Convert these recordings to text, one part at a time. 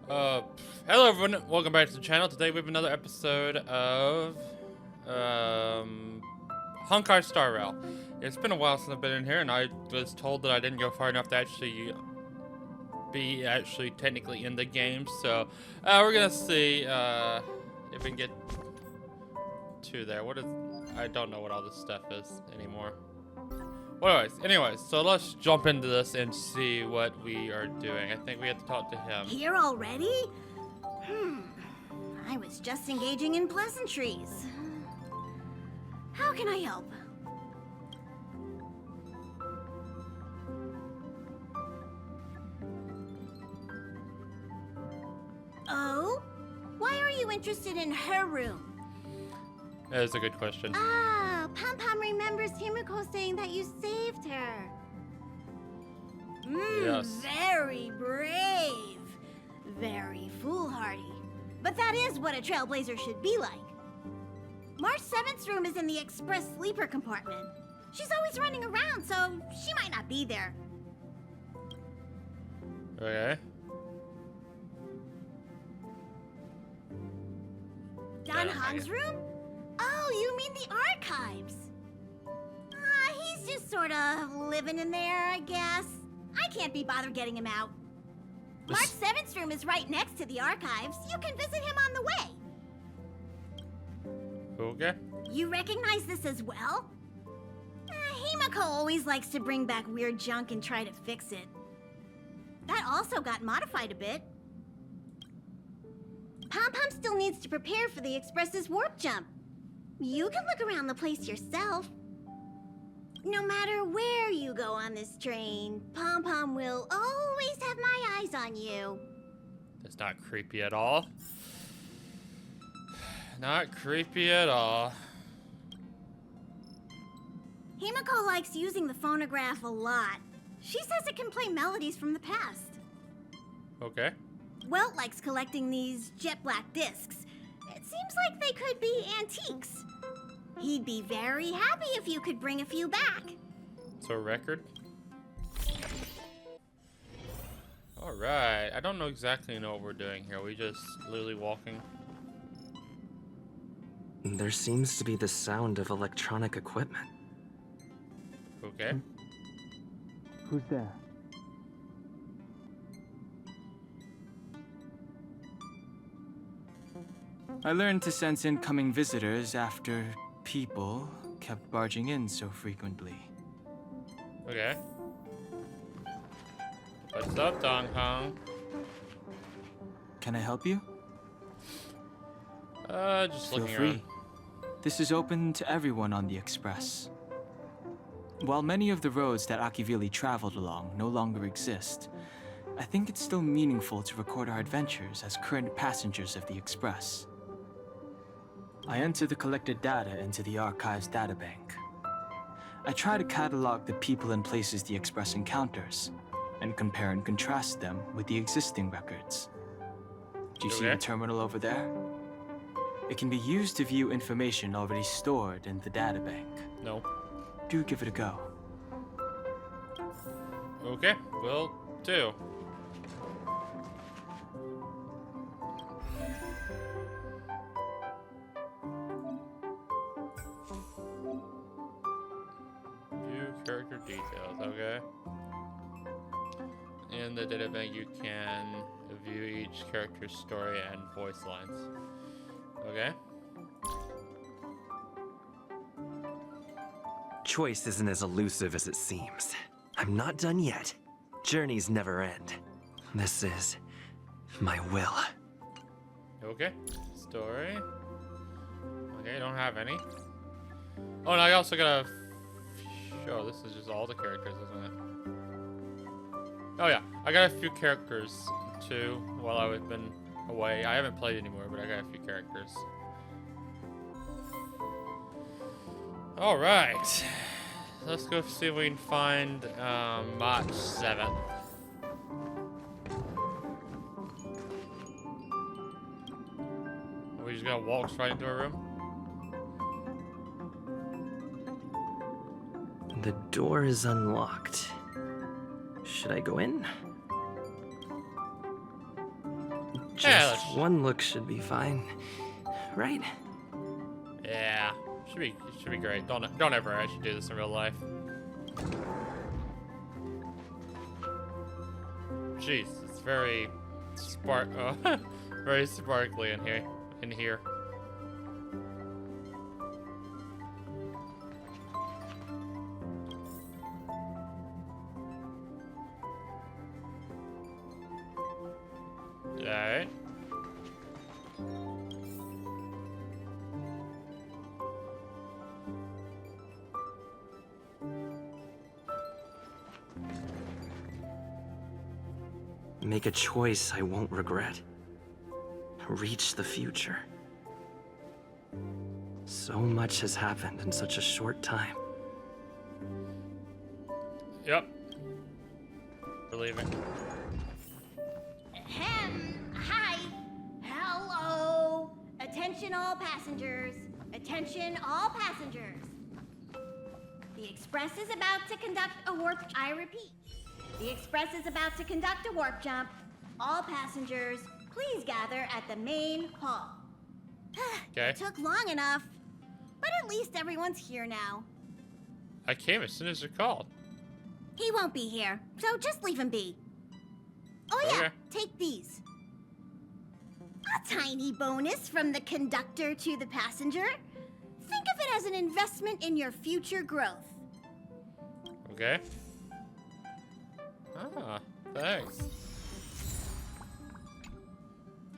Uh, Hello everyone, welcome back to the channel. Today we have another episode of, Honkai Star Rail. It's been a while since I've been in here, and I was told that I didn't go far enough to actually be technically in the game, so, we're gonna see, if we can get to there. I don't know what all this stuff is anymore. Well, anyways, so let's jump into this and see what we are doing. I think we have to talk to him. Here already? I was just engaging in pleasantries. How can I help? Oh? Why are you interested in her room? That is a good question. Ah, Pom Pom remembers Himiko saying that you saved her. Yes. Very brave. Very foolhardy. But that is what a trailblazer should be like. March 7th's room is in the express sleeper compartment. She's always running around, so she might not be there. Okay. Don Hong's room? Oh, you mean the archives. He's just sort of living in there, I guess. I can't be bothered getting him out. March 7th's room is right next to the archives. You can visit him on the way. Okay. You recognize this as well? Himiko always likes to bring back weird junk and try to fix it. That also got modified a bit. Pom Pom still needs to prepare for the Express's warp jump. You can look around the place yourself. No matter where you go on this train, Pom Pom will always have my eyes on you. That's not creepy at all. Not creepy at all. Himiko likes using the phonograph a lot. She says it can play melodies from the past. Okay. Welt likes collecting these jet black discs. It seems like they could be antiques. He'd be very happy if you could bring a few back. So a record. Alright. I don't know exactly what we're doing here. We just literally walking. There seems to be the sound of electronic equipment. Okay. Who's there? I learned to sense incoming visitors after people kept barging in so frequently. Okay. What's up, Dong Hong? Can I help you? Just Feel looking free. around. This is open to everyone on the Express. While many of the roads that Akivili traveled along no longer exist, I think it's still meaningful to record our adventures as current passengers of the Express. I enter the collected data into the Archives databank. I try to catalog the people and places the Express encounters, and compare and contrast them with the existing records. Do you see the Okay. terminal over there? It can be used to view information already stored in the databank. No. Do give it a go. Okay. Will do. View character details. Okay. In the data bank, you can view each character's story and voice lines. Okay. Choice isn't as elusive as it seems. I'm not done yet. Journeys never end. This is my will. Okay. Story. Okay, don't have any. Oh, and I also got a show. This is just all the characters, isn't it? Oh yeah, I got a few characters too while I've been away. I haven't played anymore, but I got a few characters. All right, let's go see if we can find March 7th. We're just gonna walk right into a room. The door is unlocked. Should I go in? Just one look should be fine, right? Yeah, should be great. Don't ever actually do this in real life. Jeez, it's very very sparkly in here. Alright. Make a choice I won't regret. Reach the future. So much has happened in such a short time. Yep. Believe it. Hi. Hello. Attention all passengers. Attention all passengers. The Express is about to conduct a warp. I repeat. The Express is about to conduct a warp jump. All passengers, please gather at the main hall. Okay. It took long enough, but at least everyone's here now. I came as soon as you called. He won't be here, so just leave him be. Oh yeah, Okay. take these. A tiny bonus from the conductor to the passenger. Think of it as an investment in your future growth. Okay. Ah, thanks.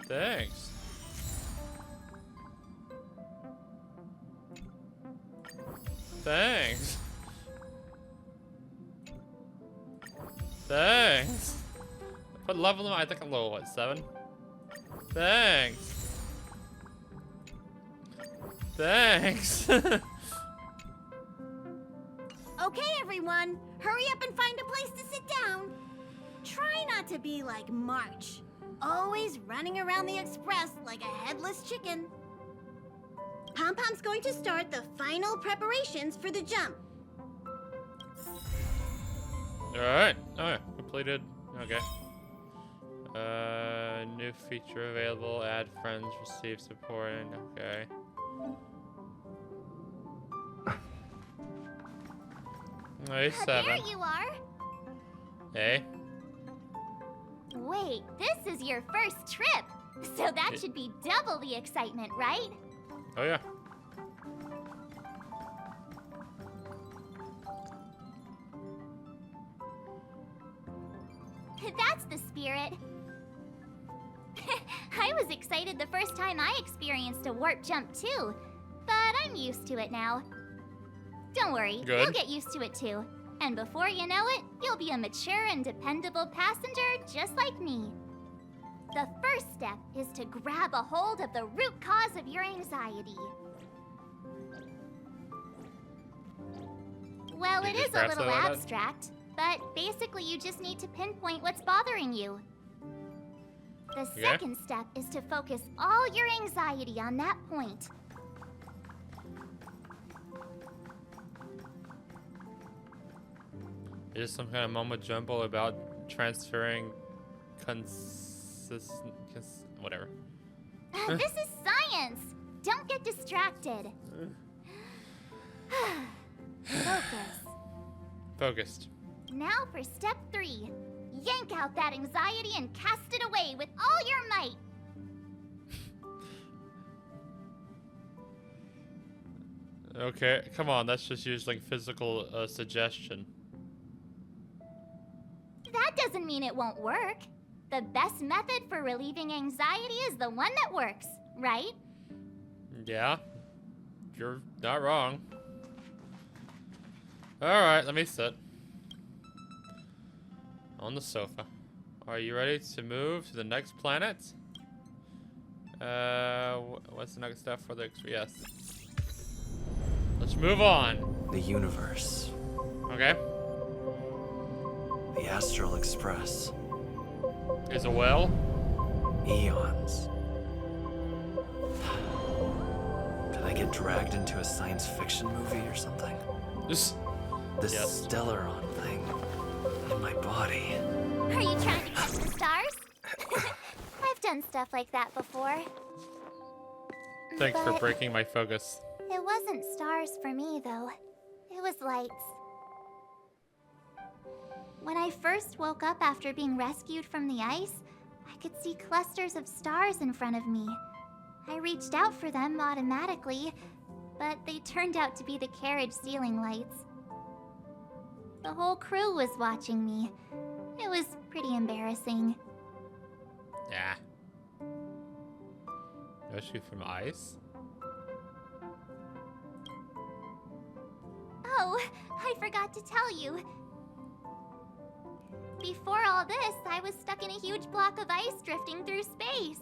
Thanks. Thanks. Thanks. What level am I? I think I'm level, what, 7? Thanks. Thanks. Okay, everyone, hurry up and find a place to sit down. Try not to be like March, always running around the Express like a headless chicken. Pom-Pom's going to start the final preparations for the jump. Alright. Oh, yeah. Completed. Okay. New feature available. Add friends. Receive support. Okay. Hey, 7. There you are. Hey. Wait, this is your first trip. So that should be double the excitement, right? Oh, yeah. That's the spirit. I was excited the first time I experienced a warp jump too, but I'm used to it now. Don't worry, Good. you'll get used to it too. And before you know it, you'll be a mature and dependable passenger just like me. The first step is to grab a hold of the root cause of your anxiety. Well, You it just is a grab little something like that? abstract, but basically you just need to pinpoint what's bothering you. The second step is to focus all your anxiety on that point. Is some kind of mumbo jumbo about transferring whatever. This is science! Don't get distracted. Focus. Focused. Now for step 3. Yank out that anxiety and cast it away with all your might. Okay, come on, that's just using physical suggestion. That doesn't mean it won't work. The best method for relieving anxiety is the one that works, right? Yeah, you're not wrong. Alright, let me sit. On the sofa. Are you ready to move to the next planet? What's the next step for the... Yes. Let's move on. The universe. Okay. The Astral Express. Is a well? Eons. Did I get dragged into a science fiction movie or something? This. This Yes. Stellaron thing in my body. Are you trying to catch the stars? I've done stuff like that before. Thanks for But breaking my focus. it wasn't stars for me, though. It was lights. When I first woke up after being rescued from the ice, I could see clusters of stars in front of me. I reached out for them automatically, but they turned out to be the carriage ceiling lights. The whole crew was watching me. It was pretty embarrassing. Yeah. Rescue from ice? Oh, I forgot to tell you. Before all this, I was stuck in a huge block of ice drifting through space.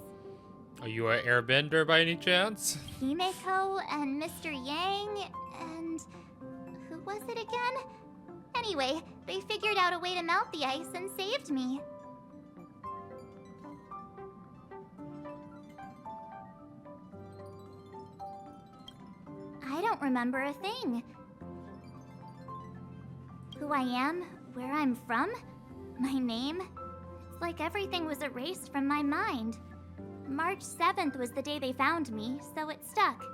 Are you an airbender by any chance? Himeko and Mr. Yang and... who was it again? Anyway, they figured out a way to melt the ice and saved me. I don't remember a thing. Who I am, where I'm from, my name. It's like everything was erased from my mind. March 7th was the day they found me, so it stuck.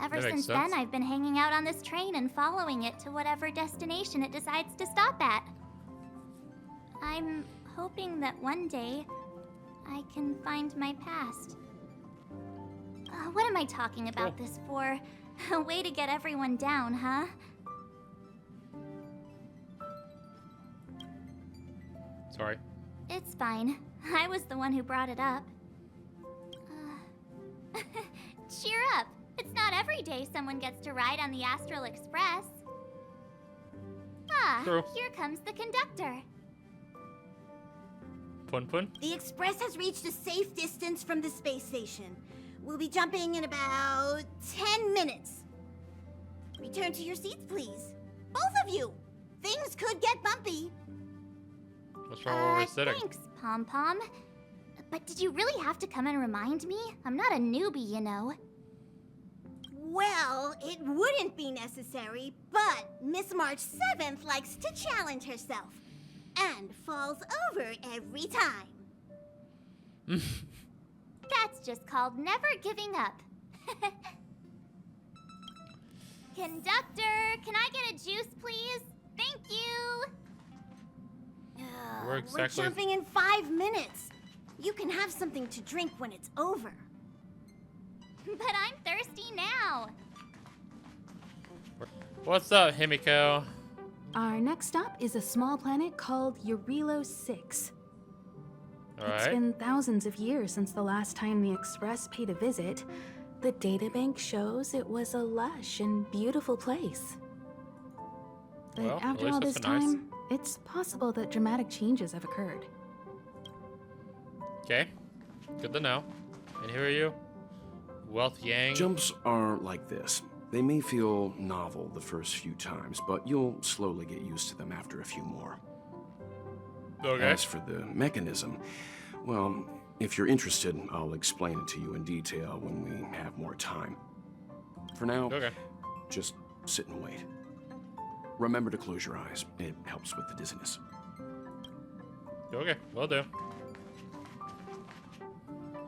Ever that makes since sense. then, I've been hanging out on this train and following it to whatever destination it decides to stop at. I'm hoping that one day I can find my past. What am I talking about this for? A way to get everyone down, huh? Sorry. It's fine. I was the one who brought it up. Cheer up. It's not every day someone gets to ride on the Astral Express. Ah, True. here comes the conductor. Pun pun? The Express has reached a safe distance from the space station. We'll be jumping in about 10 minutes. Return to your seats, please. Both of you. Things could get bumpy. What's wrong where we're sitting? Thanks, Pom Pom. But did you really have to come and remind me? I'm not a newbie, you know. Well, it wouldn't be necessary, but Miss March 7th likes to challenge herself. And falls over every time. That's just called never giving up. Conductor, can I get a juice, please? Thank you. We're exactly- We're jumping in 5 minutes. You can have something to drink when it's over. But I'm thirsty now. What's up, Himiko? Our next stop is a small planet called Eurilo 6. It's Alright. been thousands of years since the last time the Express paid a visit. The databank shows it was a lush and beautiful place. But Well, at after least all it's this nice. time, it's possible that dramatic changes have occurred. Okay. Good to know. And who are you? Wealth Yang? Jumps are like this. They may feel novel the first few times, but you'll slowly get used to them after a few more. Okay. As for the mechanism, well, if you're interested, I'll explain it to you in detail when we have more time. For now, Okay. just sit and wait. Remember to close your eyes. It helps with the dizziness. Okay, will do.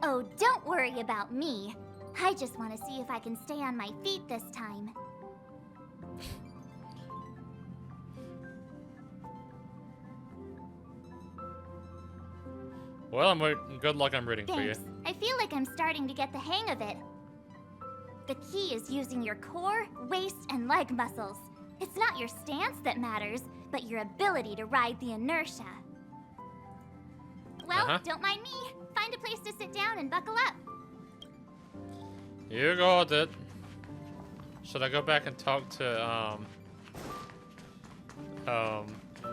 Oh, don't worry about me. I just want to see if I can stay on my feet this time. Well, good luck. I'm rooting for you. Thanks. I feel like I'm starting to get the hang of it. The key is using your core, waist, and leg muscles. It's not your stance that matters, but your ability to ride the inertia. Well, don't mind me. Find a place to sit down and buckle up. You got it. Should I go back and talk to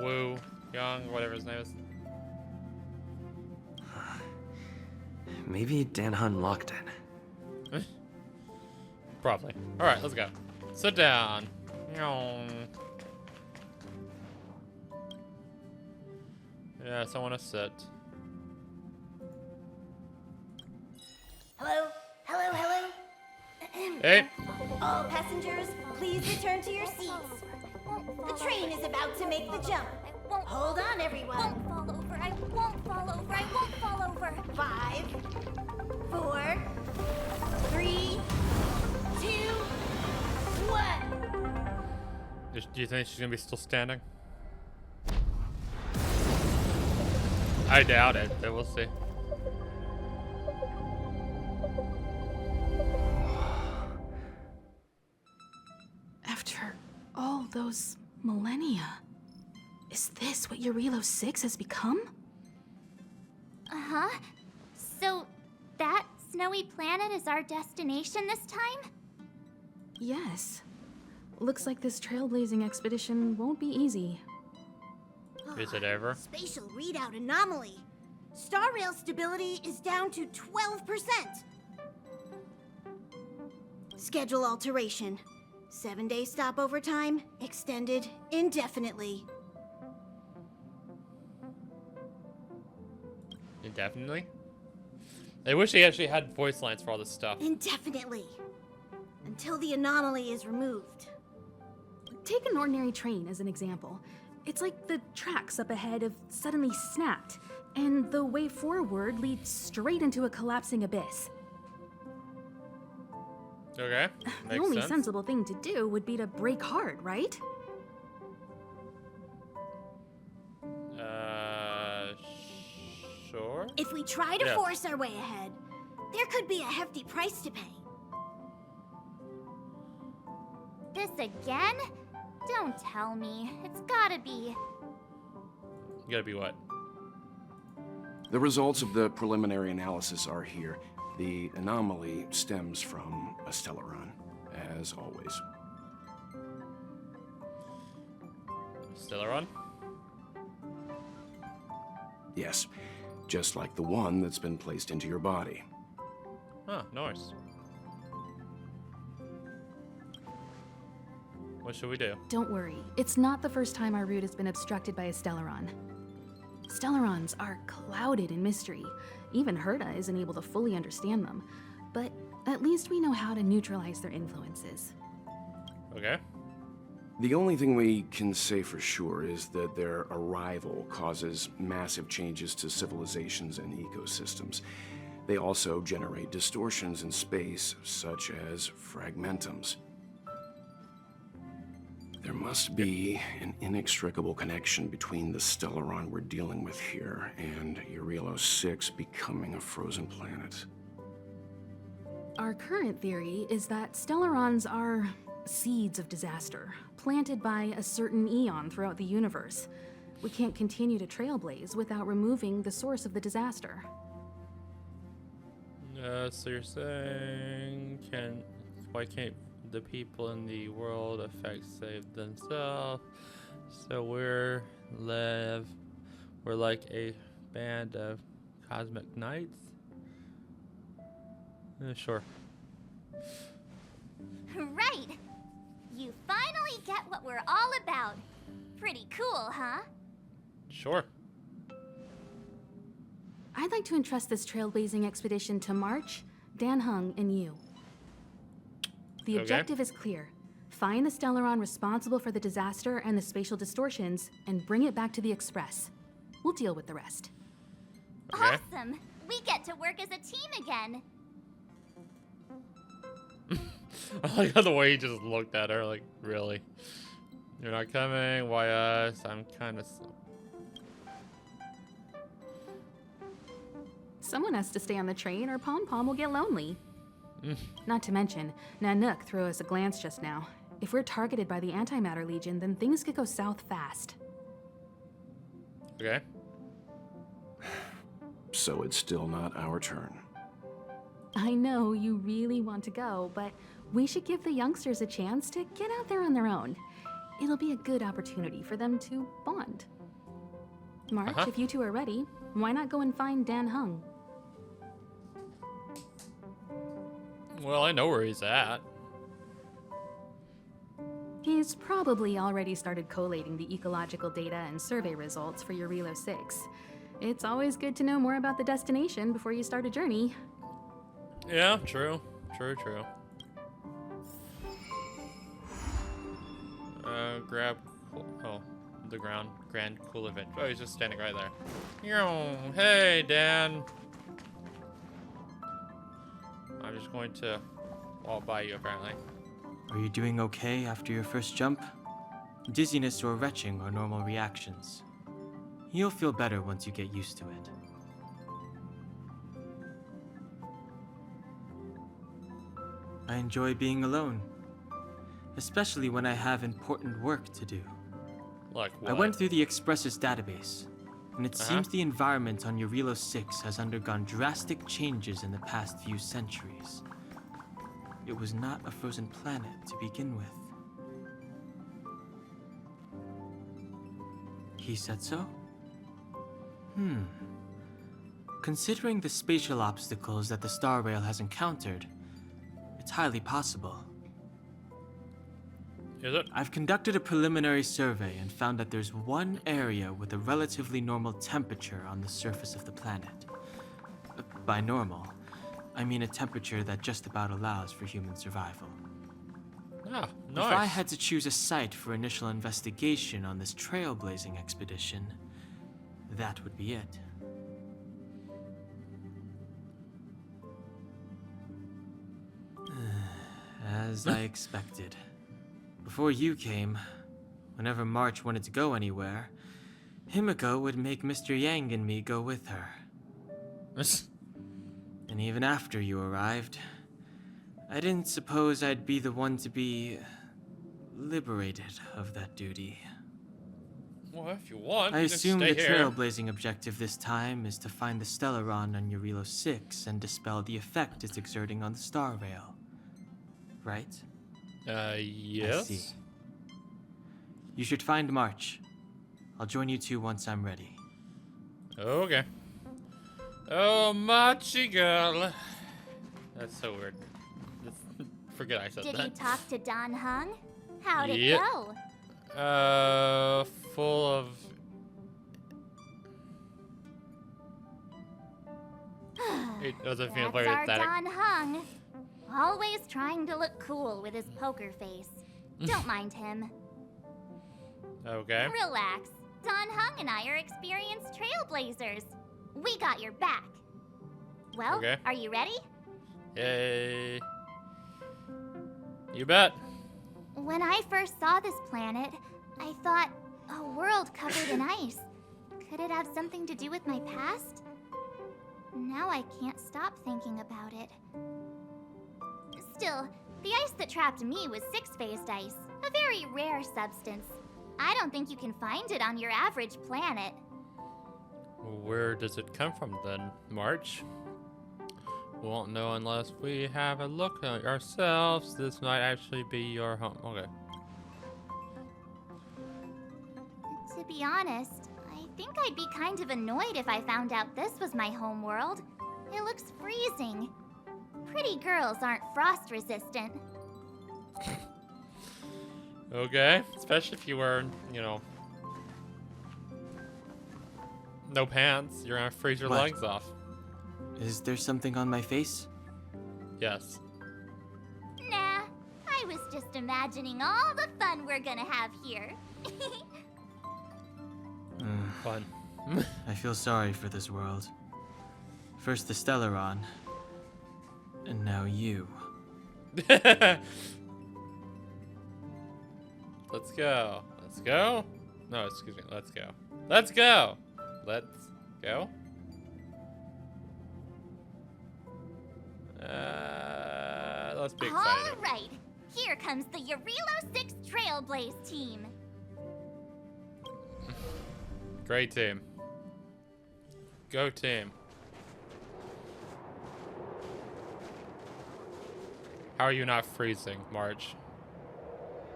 Wu Young, whatever his name is? Maybe Danhun locked in. Probably. All right, let's go. Sit down. Yes, I want to sit. Hello? Hello, hello? Hey. All passengers, please return to your seats. The train is about to make the jump. I won't Hold on, everyone. fall over. I won't fall over. I won't fall over. Do you think she's gonna be still standing? I doubt it, but we'll see. After all those millennia, is this what Eurilo 6 has become? Uh-huh. So, that snowy planet is our destination this time? Yes. Looks like this trailblazing expedition won't be easy. Is it ever? Spatial readout anomaly. Star rail stability is down to 12%. Schedule alteration. 7-day stopover time extended indefinitely. Indefinitely? I wish they actually had voice lines for all this stuff. Indefinitely. Until the anomaly is removed. Take an ordinary train as an example. It's like the tracks up ahead have suddenly snapped, and the way forward leads straight into a collapsing abyss. Okay, The makes only sense. sensible thing to do would be to brake hard, right? Sure. If we try to Yeah. force our way ahead, there could be a hefty price to pay. This again? Don't tell me. It's gotta be. You gotta be what? The results of the preliminary analysis are here. The anomaly stems from a Stellaron, as always. Stellaron? Yes, just like the one that's been placed into your body. Huh, nice. What should we do? Don't worry, it's not the first time our route has been obstructed by a Stellaron. Stellarons are clouded in mystery. Even Herta isn't able to fully understand them. But at least we know how to neutralize their influences. Okay. The only thing we can say for sure is that their arrival causes massive changes to civilizations and ecosystems. They also generate distortions in space, such as fragmentums. There must be an inextricable connection between the Stellaron we're dealing with here and Eurilo 6 becoming a frozen planet. Our current theory is that Stellarons are seeds of disaster, planted by a certain eon throughout the universe. We can't continue to trailblaze without removing the source of the disaster. So you're saying, why can't the people in the world affect save themselves? So we're like a band of cosmic knights? Sure. Right! You finally get what we're all about. Pretty cool, huh? Sure. I'd like to entrust this trailblazing expedition to March, Dan Heng, and you. The Okay. objective is clear. Find the Stellaron responsible for the disaster and the spatial distortions, and bring it back to the Express. We'll deal with the rest. Okay. Awesome! We get to work as a team again. I like how the way he just looked at her, like, really? You're not coming? Why us? I'm kind of... Someone has to stay on the train, or Pom Pom will get lonely. Not to mention, Nanook threw us a glance just now. If we're targeted by the Antimatter Legion, then things could go south fast. Okay. So it's still not our turn. I know you really want to go, but we should give the youngsters a chance to get out there on their own. It'll be a good opportunity for them to bond. March, if you two are ready, why not go and find Dan Heng? Well, I know where he's at. He's probably already started collating the ecological data and survey results for Eurilo 6. It's always good to know more about the destination before you start a journey. Yeah, true. True. Grab... the Grand Cool Event. Oh, he's just standing right there. Hey, Dan. I'm just going to walk by you, apparently. Are you doing okay after your first jump? Dizziness or retching are normal reactions. You'll feel better once you get used to it. I enjoy being alone, especially when I have important work to do. Like what? I went through the Express's database, and it seems the environment on Eurilo 6 has undergone drastic changes in the past few centuries. It was not a frozen planet to begin with. He said so? Considering the spatial obstacles that the Star Rail has encountered, it's highly possible. Is it? I've conducted a preliminary survey and found that there's one area with a relatively normal temperature on the surface of the planet. By normal, I mean a temperature that just about allows for human survival. Ah, nice. If I had to choose a site for initial investigation on this trailblazing expedition, that would be it. As I expected. Before you came, whenever March wanted to go anywhere, Himiko would make Mr. Yang and me go with her. And even after you arrived, I didn't suppose I'd be the one to be liberated of that duty. Well, if you want, I you can assume stay the here. trailblazing objective this time is to find the Stellaron on Eurilo 6 and dispel the effect it's exerting on the Star Rail. Right? Yes. I see. You should find March. I'll join you two once I'm ready. Okay. Oh, Machi girl. That's so weird. Forget I said Did that. you talk to Don Hung? How'd it Yep. go? Full of... It doesn't feel That's very our aesthetic. Don Hung. Always trying to look cool with his poker face. Don't mind him. Okay. Relax. Don Hung and I are experienced trailblazers. We got your back. Well, Okay. are you ready? Yay. You bet. When I first saw this planet, I thought, a world covered in ice. Could it have something to do with my past? Now I can't stop thinking about it. Still, the ice that trapped me was six-phased ice, a very rare substance. I don't think you can find it on your average planet. Where does it come from then, March? We won't know unless we have a look at ourselves. This might actually be your home. Okay. To be honest, I think I'd be kind of annoyed if I found out this was my home world. It looks freezing. Pretty girls aren't frost resistant. Okay. Especially if you wear, you know, no pants. You're gonna freeze your What? legs off. Is there something on my face? Yes. Nah, I was just imagining all the fun we're gonna have here. Fun. I feel sorry for this world. First the Stellaron, and now you. Let's go. Let's go. No, excuse me. Let's go. Let's go. Let's go. Let's be excited. All right, here comes the Eurilo 6 Trailblaze team. Great team. Go team. How are you not freezing, March?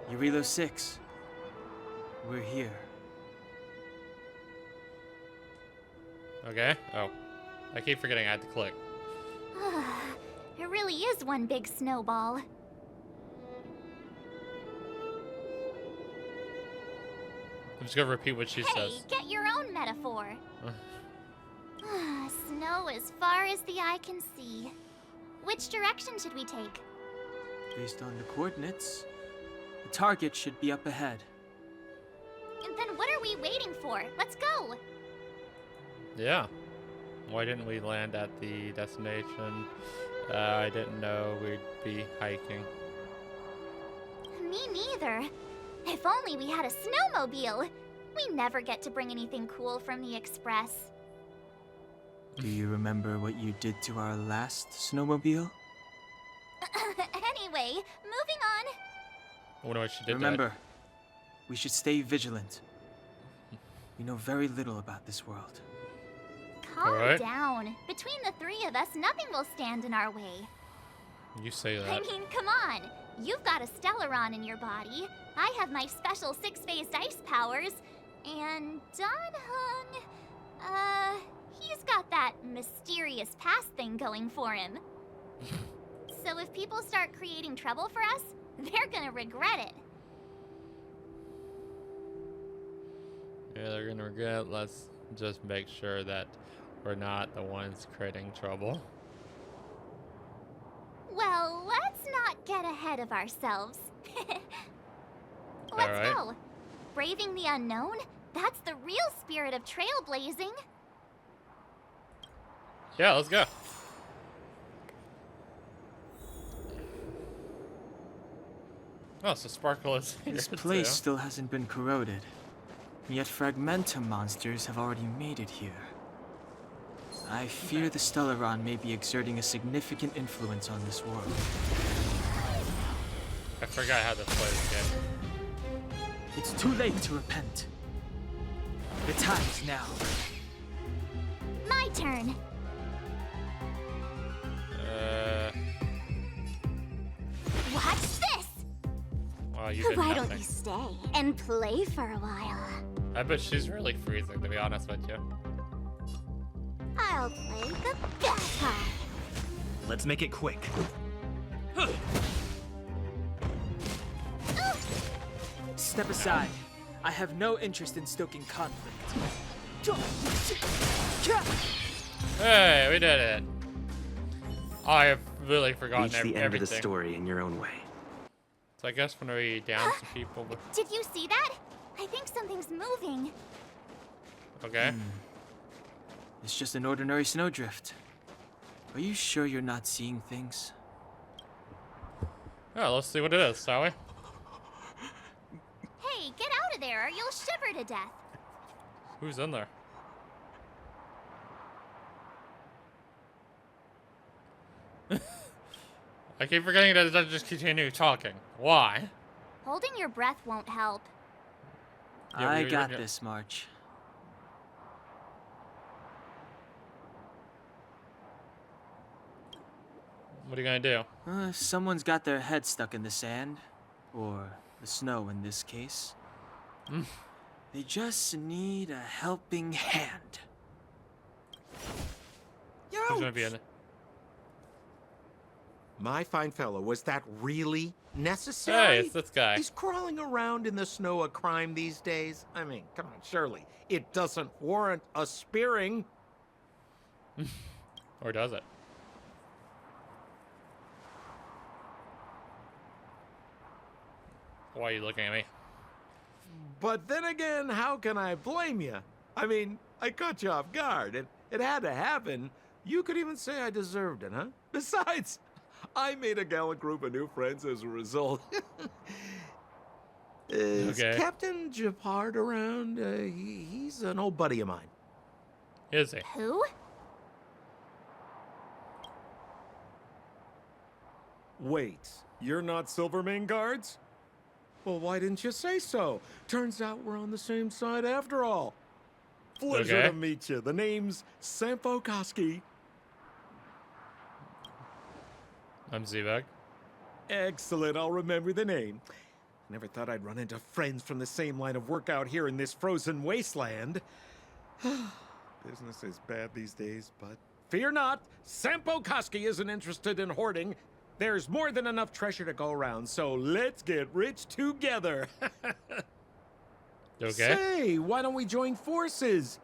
Eurilo 6. We're here. Okay. Oh. I keep forgetting I had to click. It really is one big snowball. I'm just gonna repeat what she Hey, says. get your own metaphor. Snow as far as the eye can see. Which direction should we take? Based on the coordinates, the target should be up ahead. And then what are we waiting for? Let's go! Yeah. Why didn't we land at the destination? I didn't know we'd be hiking. Me neither. If only we had a snowmobile. We never get to bring anything cool from the Express. Do you remember what you did to our last snowmobile? Anyway, moving on. I wonder what she did. Remember, we should stay vigilant. We know very little about this world. Calm Alright. down. Between the three of us, nothing will stand in our way. You say that. I mean, come on. You've got a Stellaron in your body. I have my special 6-phased ice powers. And Dan-hung, he's got that mysterious past thing going for him. So if people start creating trouble for us, they're gonna regret it. Yeah, they're gonna regret it. Let's just make sure that we're not the ones creating trouble. Well, let's not get ahead of ourselves. Let's Alright. go. Braving the unknown? That's the real spirit of trailblazing. Yeah, let's go. Oh, so Sparkle is here This too. place still hasn't been corroded. Yet Fragmentum monsters have already made it here. I fear the Stellaron may be exerting a significant influence on this world. I forgot how to play this game. It's too late to repent. The time is now. My turn. Watch this. Well, you did Why don't nothing. you stay and play for a while? I bet she's really freezing, to be honest with you. I'll play the bad part. Let's make it quick. Step aside. I have no interest in stoking conflict. Hey, we did it. I have really forgotten Reach the end of the everything. story in your own way. So I guess when we down some people, Did you see that? I think something's moving. okay. It's just an ordinary snowdrift. Are you sure you're not seeing things? Yeah, let's see what it is, shall we? Hey, get out of there or you'll shiver to death. Who's in there? I keep forgetting that it doesn't just continue talking. Why? Holding your breath won't help. Yeah, I we- got yeah. this, March. What are you gonna do? If someone's got their head stuck in the sand, or the snow in this case, they just need a helping hand. Who's gonna be in it? My fine fellow, was that really necessary? Hey, it's this guy. Is crawling around in the snow a crime these days? I mean, come on, surely. It doesn't warrant a spearing. Or does it? Why are you looking at me? But then again, how can I blame you? I mean, I caught you off guard. It had to happen. You could even say I deserved it, huh? Besides, I made a gallant group of new friends as a result. Is Okay. Captain Japard around? He's an old buddy of mine. Is he? Who? Wait, you're not Silvermane guards? Well, why didn't you say so? Turns out we're on the same side after all. Pleasure Okay. to meet you. The name's Sampo Koski. I'm Z-Bag. Excellent, I'll remember the name. Never thought I'd run into friends from the same line of work out here in this frozen wasteland. Business is bad these days, but fear not. Sampo Koski isn't interested in hoarding. There's more than enough treasure to go around, so let's get rich together. Okay. Say, why don't we join forces?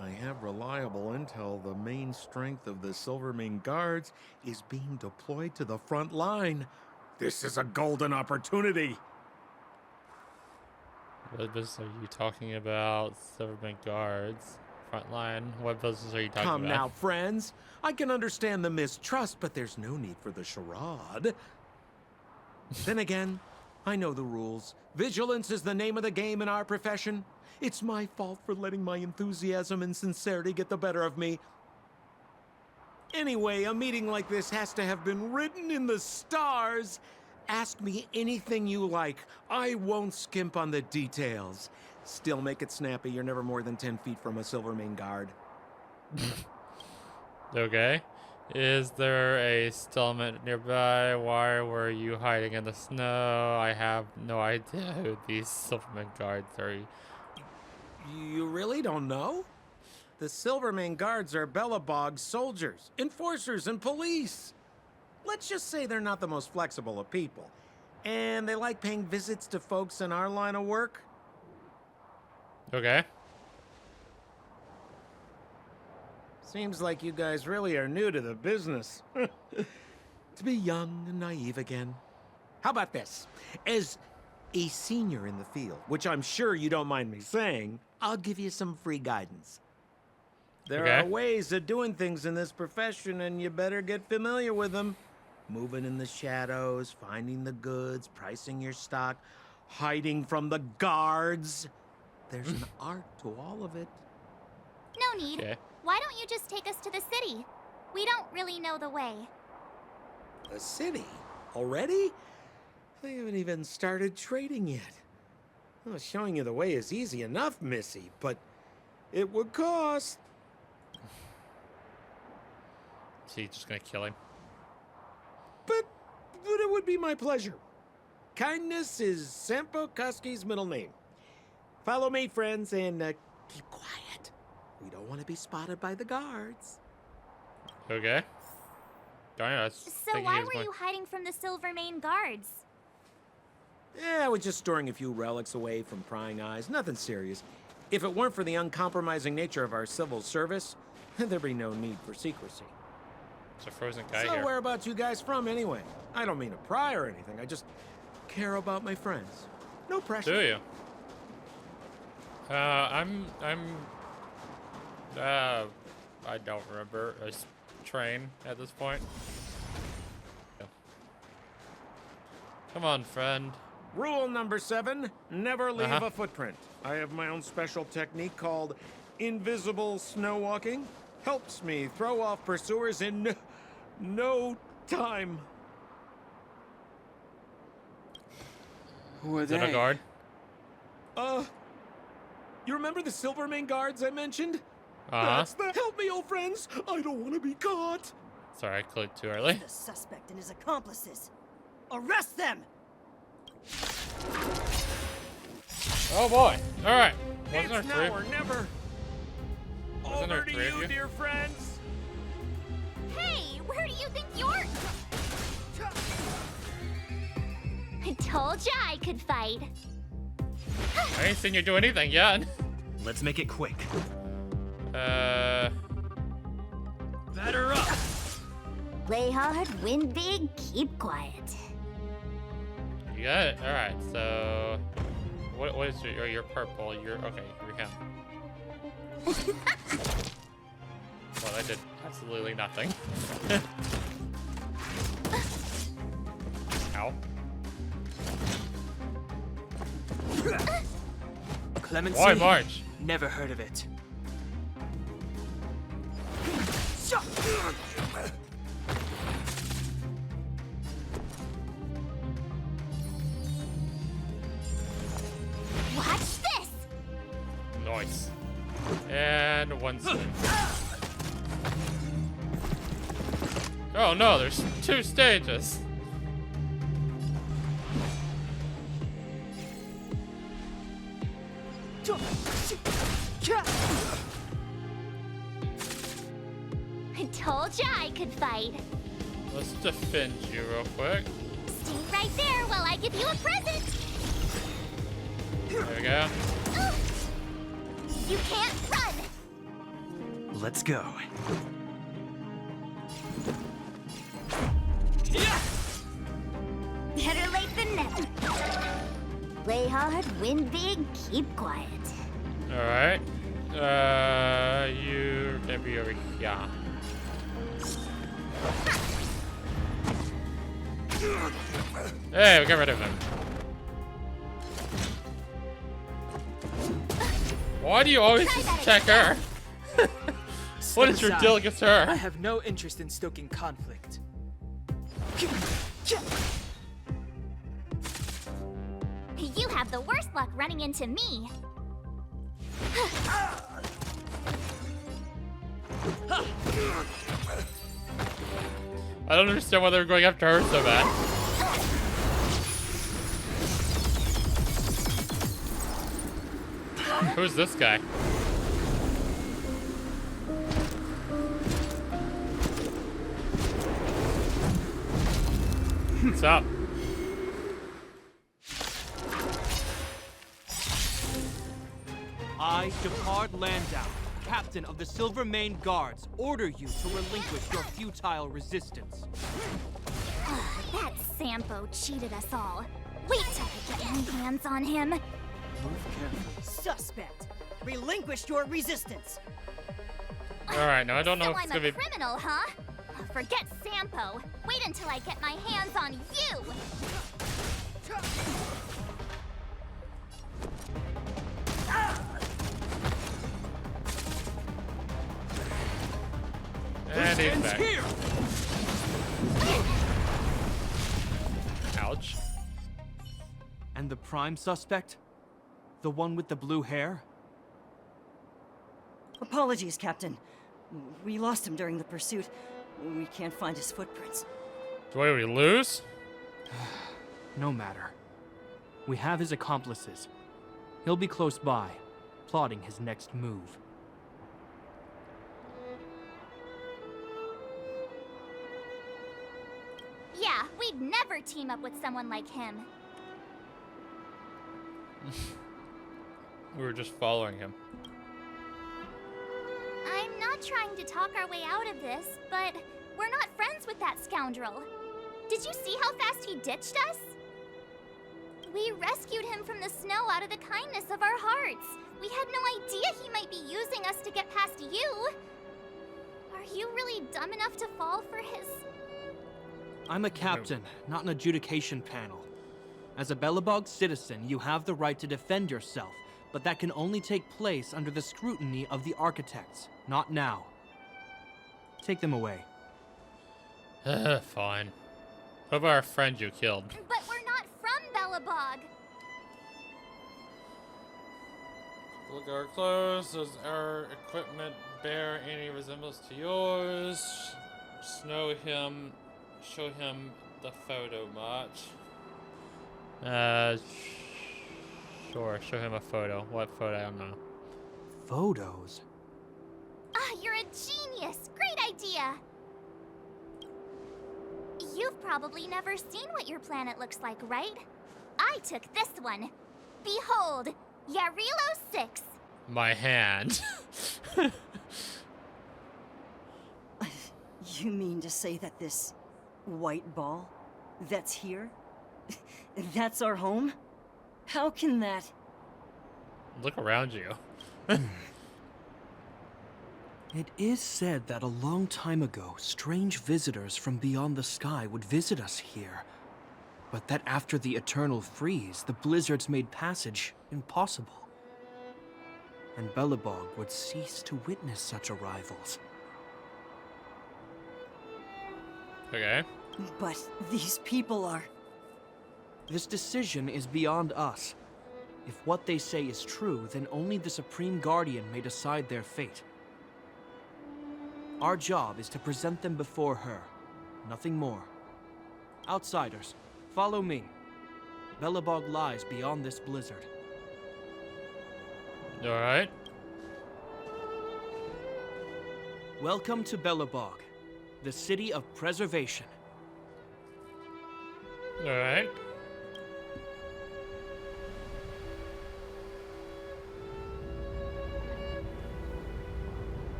I have reliable intel the main strength of the Silvermane Guards is being deployed to the front line. This is a golden opportunity. What business are you talking about? Silverman guards. Frontline. What business are you talking Come about? now, friends. I can understand the mistrust, but there's no need for the charade. Then again, I know the rules. Vigilance is the name of the game in our profession. It's my fault for letting my enthusiasm and sincerity get the better of me. Anyway, a meeting like this has to have been written in the stars. Ask me anything you like. I won't skimp on the details. Still make it snappy. You're never more than 10 feet from a Silvermane guard. Okay. Is there a stalemate nearby? Why were you hiding in the snow? I have no idea who these Silverman guards are. You really don't know? The Silvermane guards are Bellabog's soldiers, enforcers, and police. Let's just say they're not the most flexible of people. And they like paying visits to folks in our line of work. Okay. Seems like you guys really are new to the business. To be young and naive again. How about this? As a senior in the field, which I'm sure you don't mind me saying, I'll give you some free guidance. There Okay. are ways of doing things in this profession, and you better get familiar with them. Moving in the shadows, finding the goods, pricing your stock, hiding from the guards. There's an art to all of it. No need. Okay. Why don't you just take us to the city? We don't really know the way. The city? Already? They haven't even started trading yet. Well, showing you the way is easy enough, Missy, but it would cost. Is he just gonna kill him? But it would be my pleasure. Kindness is Sampo Koski's middle name. Follow me, friends, and keep quiet. We don't want to be spotted by the guards. Okay. Darn it, I was So thinking why he was were going- you hiding from the Silvermane guards? Yeah, I was just storing a few relics away from prying eyes. Nothing serious. If it weren't for the uncompromising nature of our civil service, there'd be no need for secrecy. It's a frozen guy So here. whereabouts you guys from anyway? I don't mean to pry or anything. I just care about my friends. No pressure. Do you? I don't remember a train at this point. Yeah. Come on, friend. Rule number 7, never leave Uh-huh. a footprint. I have my own special technique called invisible snow walking. Helps me throw off pursuers in no time. Who are Is it a they? guard? You remember the Silvermane guards I mentioned? Uh-huh. That's the help me, old friends. I don't want to be caught. Sorry, I clicked too early. The suspect and his accomplices. Arrest them! Oh boy. Alright. Wasn't It's there now three? or never. Wasn't there Over to three of you, you? dear friends. Hey, where do you think you're... I told ya I could fight. I ain't seen you do anything yet. Let's make it quick. Batter up! Play hard, win big, keep quiet. You got it. Alright, so what is your purple? You're okay, you're him. Well, I did absolutely nothing. Ow. Clemency? Why March? Never heard of it. Watch this! Nice. And one swing. Oh no, there's 2 stages. I told ya I could fight. Let's defend you real quick. Stay right there while I give you a present. There we go. Ooh. You can't run. Let's go. Better late than never. Play hard, win big, keep quiet. Alright. You're gonna be over here. Hey, we got rid of him. Why do you always Try just that attack her? What is your Step deal aside. against I her? have no interest in stoking conflict. You have the worst luck running into me. I don't understand why they're going after her so bad. Who's this guy? What's up? I, Depard Landau, captain of the Silvermane Guards, order you to relinquish your futile resistance. That Sampo cheated us all. Wait till I get my hands on him. Move carefully. Suspect. Relinquish your resistance. Alright, now I don't know So if it's I'm gonna a be. criminal, huh? Forget Sampo. Wait until I get my hands on you. And he's Ends back. here! Ouch. And the prime suspect? The one with the blue hair? Apologies, Captain. We lost him during the pursuit. We can't find his footprints. Do we lose? No matter. We have his accomplices. He'll be close by, plotting his next move. Yeah, we'd never team up with someone like him. We were just following him. I'm not trying to talk our way out of this, but we're not friends with that scoundrel. Did you see how fast he ditched us? We rescued him from the snow out of the kindness of our hearts. We had no idea he might be using us to get past you. Are you really dumb enough to fall for his... I'm a captain, not an adjudication panel. As a Belobog citizen, you have the right to defend yourself, but that can only take place under the scrutiny of the architects, not now. Take them away. Fine. What about our friend you killed? But we're not from Belobog. Look at our clothes. Does our equipment bear any resemblance to yours? Show him the photo much. Sure. Show him a photo. What photo? I don't know. Photos? Ah, you're a genius. Great idea. You've probably never seen what your planet looks like, right? I took this one. Behold, Yarilo 6. My hand. You mean to say that this white ball that's here, that's our home? How can that... Look around you. It is said that a long time ago, strange visitors from beyond the sky would visit us here. But that after the eternal freeze, the blizzards made passage impossible. And Belobog would cease to witness such arrivals. Okay. But these people are... This decision is beyond us. If what they say is true, then only the Supreme Guardian may decide their fate. Our job is to present them before her. Nothing more. Outsiders, follow me. Belobog lies beyond this blizzard. Alright. Welcome to Belobog, the city of preservation. Alright.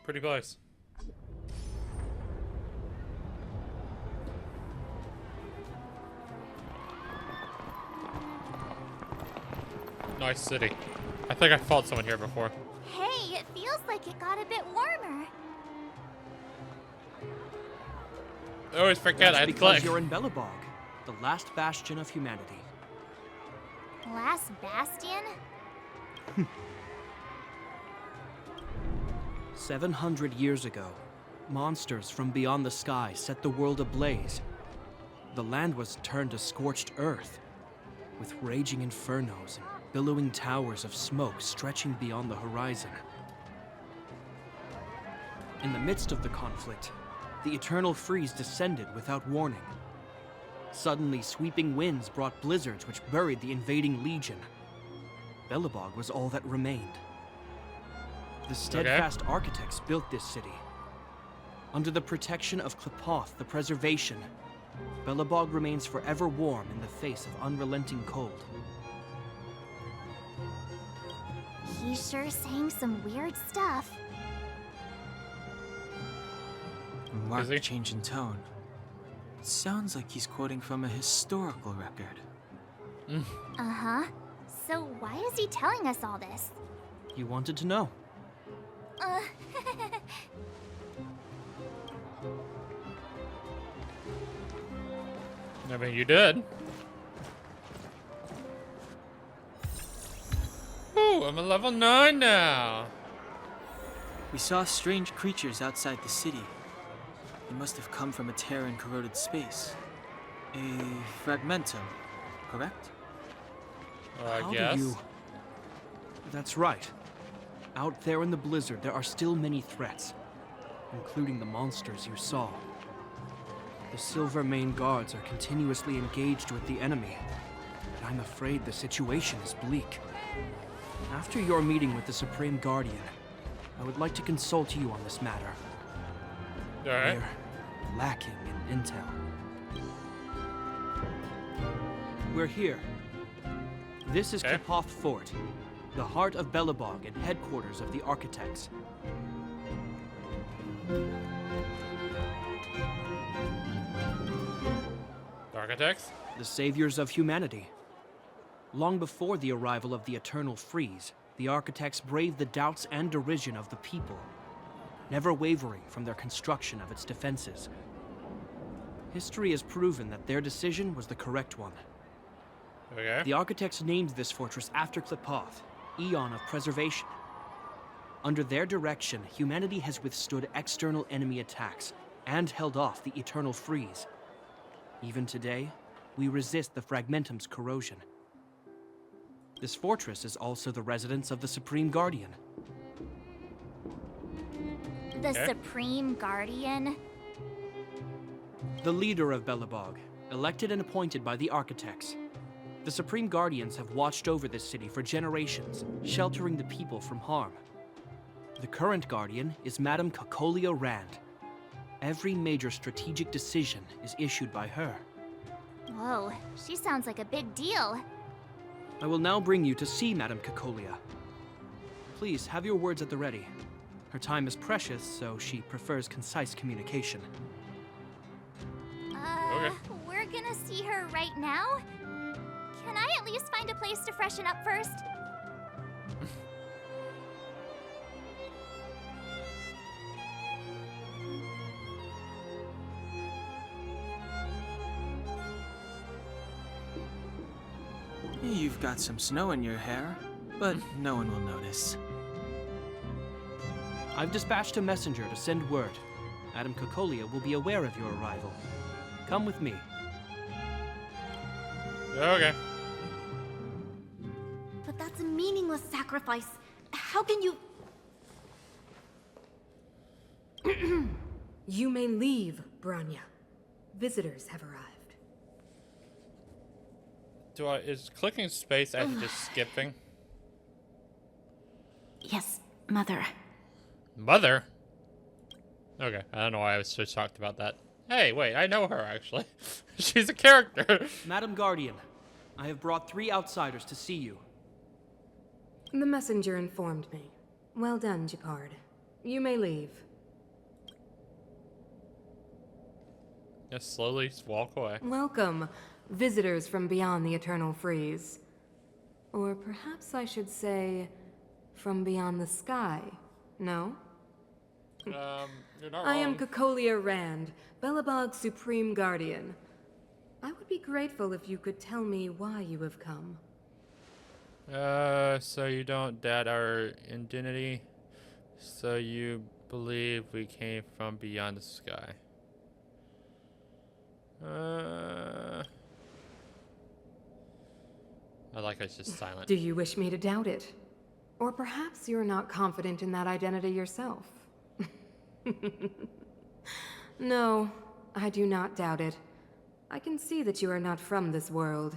Pretty close. Nice city. I think I fought someone here before. Hey, it feels like it got a bit warmer. I always forget I That's had to because click. you're in Belobog. the last bastion of humanity. Last bastion? 700 years ago, monsters from beyond the sky set the world ablaze. The land was turned to scorched earth, with raging infernos and billowing towers of smoke stretching beyond the horizon. In the midst of the conflict, the eternal freeze descended without warning. Suddenly, sweeping winds brought blizzards which buried the invading legion. Belobog was all that remained. The steadfast architects built this city. Under the protection of Klepoth, the preservation, Belobog remains forever warm in the face of unrelenting cold. He's sure saying some weird stuff. Is Marked he? change in tone. Sounds like he's quoting from a historical record. Uh-huh. So why is he telling us all this? You wanted to know. Uh... I mean, you did. Ooh, I'm at level 9 now. We saw strange creatures outside the city. They must have come from a Terran-corroded space. A fragmentum, correct? I How guess. do you... That's right. Out there in the blizzard, there are still many threats, including the monsters you saw. The Silvermane guards are continuously engaged with the enemy, and I'm afraid the situation is bleak. After your meeting with the Supreme Guardian, I would like to consult you on this matter. Alright. We're lacking in intel. We're here. This is Okay. Klepoth Fort, the heart of Belobog and headquarters of the Architects. Architects? The saviors of humanity. Long before the arrival of the Eternal Freeze, the Architects braved the doubts and derision of the people, never wavering from their construction of its defenses. History has proven that their decision was the correct one. Okay. The Architects named this fortress after Klepoth, Eon of Preservation. Under their direction, humanity has withstood external enemy attacks and held off the Eternal Freeze. Even today, we resist the Fragmentum's corrosion. This fortress is also the residence of the Supreme Guardian. The Okay. Supreme Guardian? The leader of Belobog, elected and appointed by the Architects. The Supreme Guardians have watched over this city for generations, sheltering the people from harm. The current Guardian is Madame Cocolia Rand. Every major strategic decision is issued by her. Whoa, she sounds like a big deal. I will now bring you to see Madame Cocolia. Please, have your words at the ready. Her time is precious, so she prefers concise communication. Okay. We're gonna see her right now? Can I at least find a place to freshen up first? You've got some snow in your hair, but no one will notice. I've dispatched a messenger to send word. Madame Cocolia will be aware of your arrival. Come with me. Okay. But that's a meaningless sacrifice. How can you... You may leave, Branya. Visitors have arrived. Is clicking space actually just skipping? Yes, Mother. Mother? Okay, I don't know why I was so shocked about that. Hey, wait, I know her actually. She's a character. Madam Guardian, I have brought 3 outsiders to see you. The messenger informed me. Well done, Japard. You may leave. Just slowly walk away. Welcome, visitors from beyond the Eternal Freeze. Or perhaps I should say, from beyond the sky, no? You're not I am wrong. Cocolia Rand, Belobog's Supreme Guardian. I would be grateful if you could tell me why you have come. So you don't doubt our identity? So you believe we came from beyond the sky? I like it's just silent. Do you wish me to doubt it? Or perhaps you're not confident in that identity yourself? No, I do not doubt it. I can see that you are not from this world.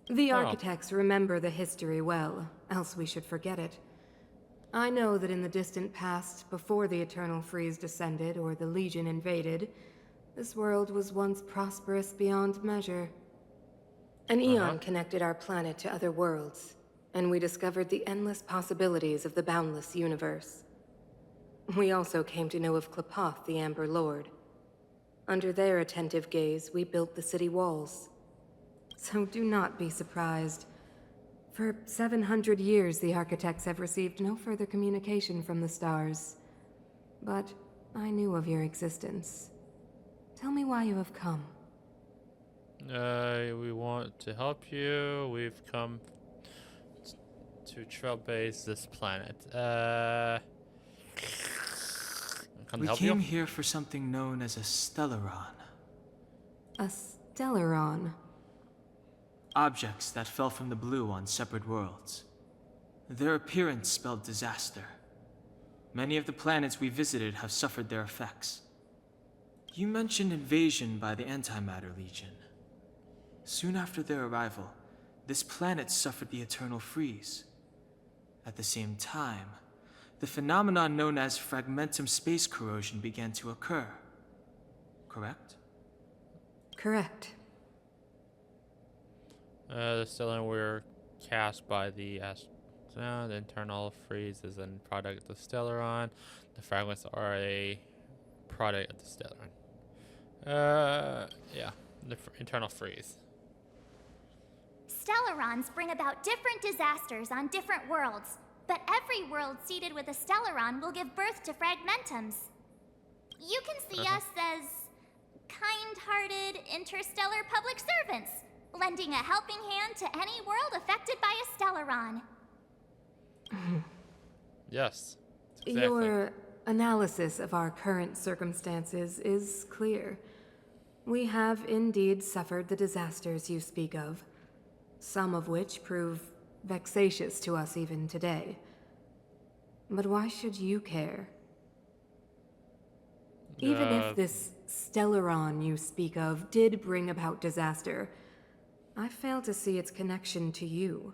The architects remember the history well, else we should forget it. I know that in the distant past, before the Eternal Freeze descended or the Legion invaded, this world was once prosperous beyond measure. An eon connected our planet to other worlds, and we discovered the endless possibilities of the boundless universe. We also came to know of Klapoth, the Amber Lord. Under their attentive gaze, we built the city walls. So do not be surprised. For 700 years, the architects have received no further communication from the stars. But I knew of your existence. Tell me why you have come. We want to help you. We've come to trailblaze this planet. We came here for something known as a Stellaron. A Stellaron? Objects that fell from the blue on separate worlds. Their appearance spelled disaster. Many of the planets we visited have suffered their effects. You mentioned invasion by the Antimatter Legion. Soon after their arrival, this planet suffered the Eternal Freeze. At the same time, the phenomenon known as fragmentum space corrosion began to occur. Correct? Correct. The Stellar were cast by the internal freeze is a product of the Stellaron. The fragments are a product of the Stellaron. Yeah, the internal freeze. Stellarons bring about different disasters on different worlds, but every world seeded with a Stellaron will give birth to fragmentums. You can see us as kind-hearted interstellar public servants, lending a helping hand to any world affected by a Stellaron. Yes. Exactly. Your analysis of our current circumstances is clear. We have indeed suffered the disasters you speak of, some of which prove vexatious to us even today. But why should you care? Even if this Stellaron you speak of did bring about disaster, I fail to see its connection to you.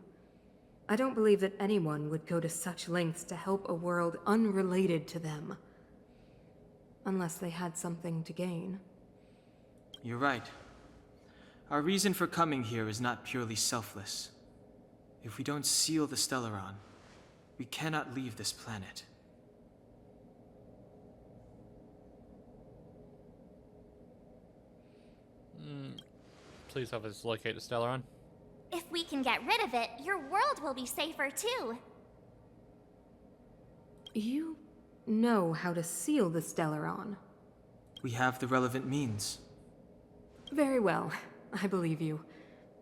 I don't believe that anyone would go to such lengths to help a world unrelated to them. Unless they had something to gain. You're right. Our reason for coming here is not purely selfless. If we don't seal the Stellaron, we cannot leave this planet. Please help us locate the Stellaron. If we can get rid of it, your world will be safer too. You know how to seal the Stellaron. We have the relevant means. Very well. I believe you.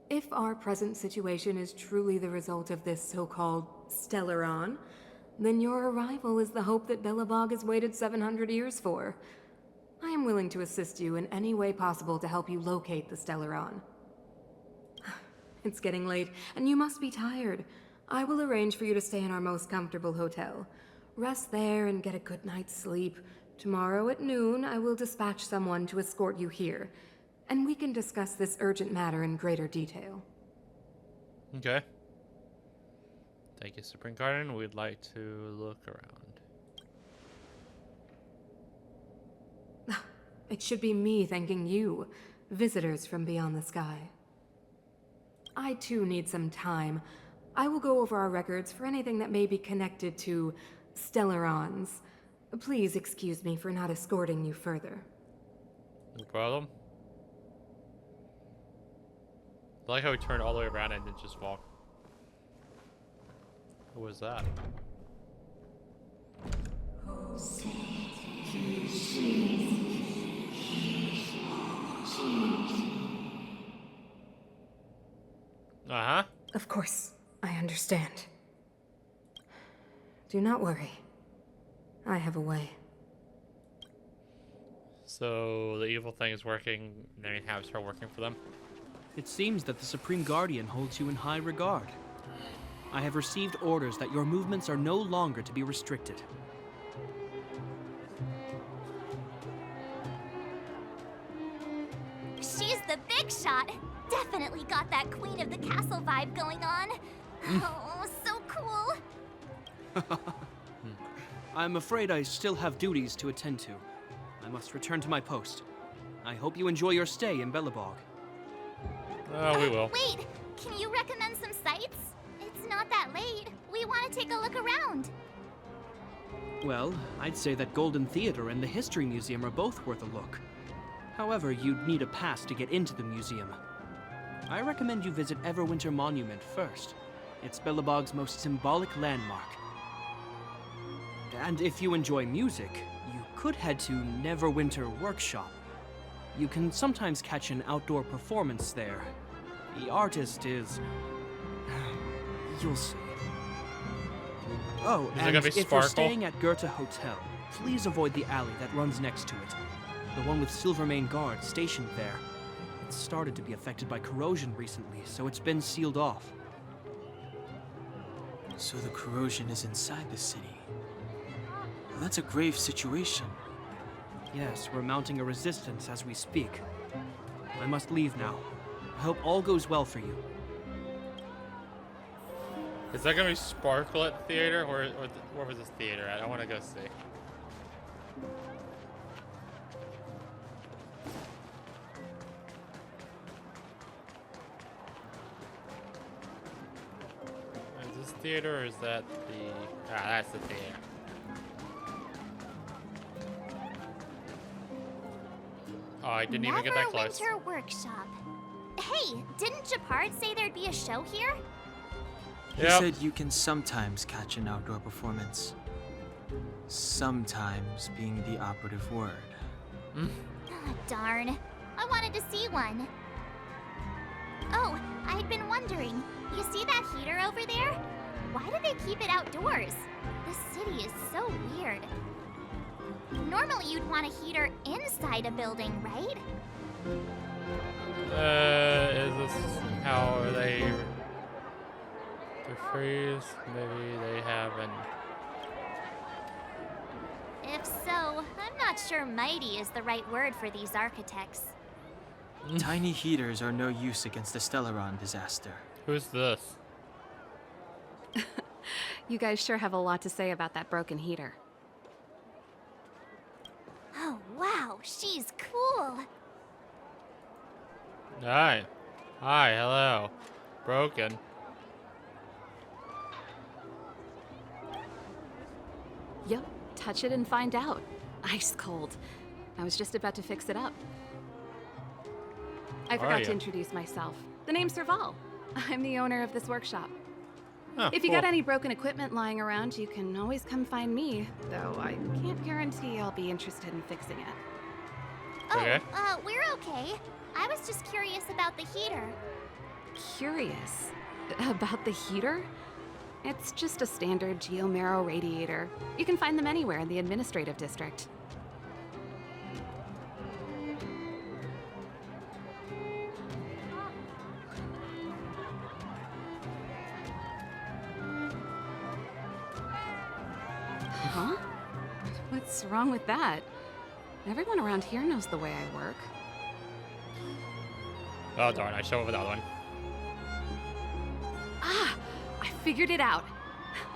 If our present situation is truly the result of this so-called Stellaron, then your arrival is the hope that Belobog has waited 700 years for. I am willing to assist you in any way possible to help you locate the Stellaron. It's getting late, and you must be tired. I will arrange for you to stay in our most comfortable hotel. Rest there and get a good night's sleep. Tomorrow at noon, I will dispatch someone to escort you here, and we can discuss this urgent matter in greater detail. Okay. Thank you, Supreme Garden. We'd like to look around. It should be me thanking you, visitors from beyond the sky. I too need some time. I will go over our records for anything that may be connected to Stellarons. Please excuse me for not escorting you further. No problem. I like how we turned all the way around and then just walked. What was that? Uh-huh. Of course, I understand. Do not worry. I have a way. So the evil thing is working, and then he has her working for them. It seems that the Supreme Guardian holds you in high regard. I have received orders that your movements are no longer to be restricted. She's the big shot. Definitely got that Queen of the Castle vibe going on. Oh, so cool. I'm afraid I still have duties to attend to. I must return to my post. I hope you enjoy your stay in Belobog. Oh, we will. Wait, can you recommend some sites? It's not that late. We want to take a look around. Well, I'd say that Golden Theater and the History Museum are both worth a look. However, you'd need a pass to get into the museum. I recommend you visit Everwinter Monument first. It's Belobog's most symbolic landmark. And if you enjoy music, you could head to Neverwinter Workshop. You can sometimes catch an outdoor performance there. The artist is... you'll see. Oh, Is it and gonna be if you're Sparkle? staying at Goethe Hotel, please avoid the alley that runs next to it. The one with Silvermane guards stationed there. It started to be affected by corrosion recently, so it's been sealed off. So the corrosion is inside the city. Well, that's a grave situation. Yes, we're mounting a resistance as we speak. I must leave now. I hope all goes well for you. Is that gonna be Sparkle at the theater, or where was this theater at? I want to go see. Is this theater, or is that the... Ah, that's the theater. Oh, I didn't even get that close. Neverwinter Workshop. Hey, didn't Japard say there'd be a show here? He Yep. said you can sometimes catch an outdoor performance. Sometimes being the operative word. Ah, darn. I wanted to see one. Oh, I'd been wondering. You see that heater over there? Why do they keep it outdoors? This city is so weird. Normally you'd want a heater inside a building, right? Is this how they freeze? Maybe they haven't. If so, I'm not sure mighty is the right word for these architects. Tiny heaters are no use against the Stellaron disaster. Who's this? You guys sure have a lot to say about that broken heater. Oh, wow, she's cool. Hi. Hi, hello. Broken. Yep, touch it and find out. Ice cold. I was just about to fix it up. I forgot ya? to introduce myself. The name's Serval. I'm the owner of this workshop. Oh, If you cool. got any broken equipment lying around, you can always come find me, though I can't guarantee I'll be interested in fixing it. Oh, Okay. we're okay. I was just curious about the heater. Curious about the heater? It's just a standard geomarrow radiator. You can find them anywhere in the administrative district. Huh? What's wrong with that? Everyone around here knows the way I work. Oh darn, I show up with that one. Ah! I figured it out.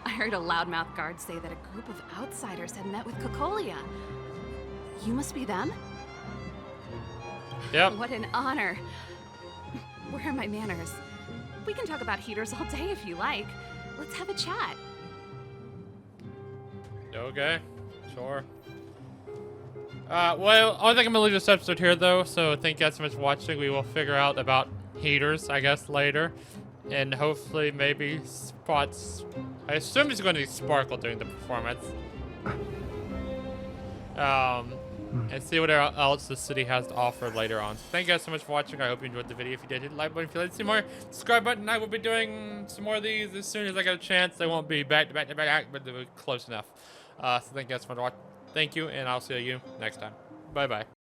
I heard a loudmouth guard say that a group of outsiders had met with Cocolia. You must be them? Yep. What an honor. Where are my manners? We can talk about heaters all day if you like. Let's have a chat. Okay, sure. Well, I think I'm gonna leave this episode here though, so thank you guys so much for watching. We will figure out about heaters, I guess, later. And hopefully maybe spots. I assume it's going to be Sparkle during the performance. and see what else the city has to offer later on. So thank you guys so much for watching. I hope you enjoyed the video. If you did, hit the like button if you'd like to see more. Subscribe button. I will be doing some more of these as soon as I get a chance. They won't be back to back to back, but they're close enough. So thank you guys so much for watching. Thank you, and I'll see you next time. Bye bye.